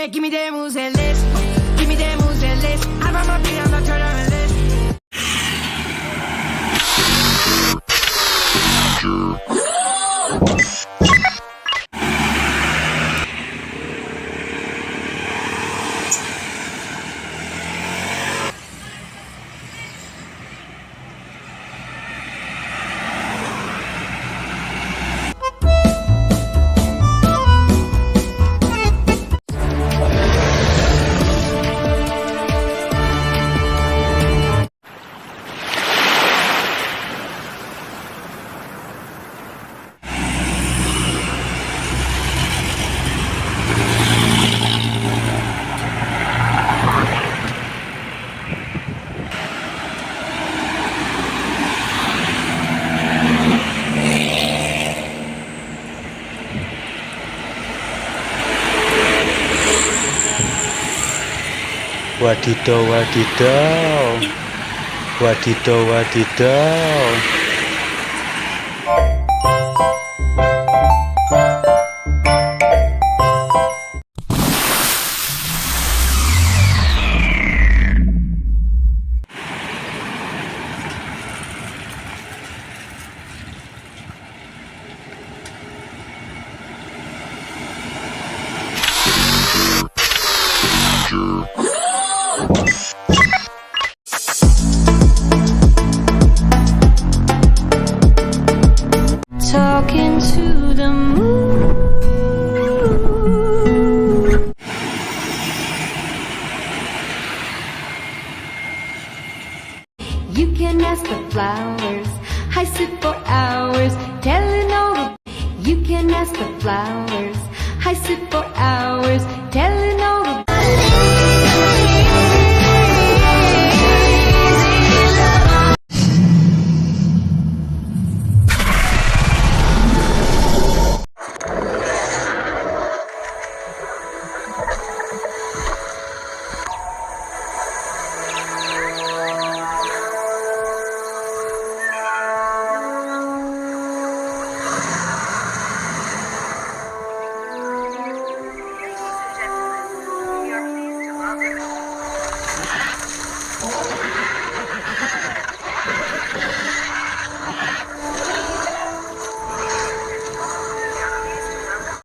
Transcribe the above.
give me that moves and list. Give me that moves and list. I run my beat, I'm not turn on the list. Wadidaw, wadidaw, wadidaw, wadidaw. Talking to the moon. You can ask the flowers. I sit for hours telling all the. You can ask the flowers. I sit for hours telling.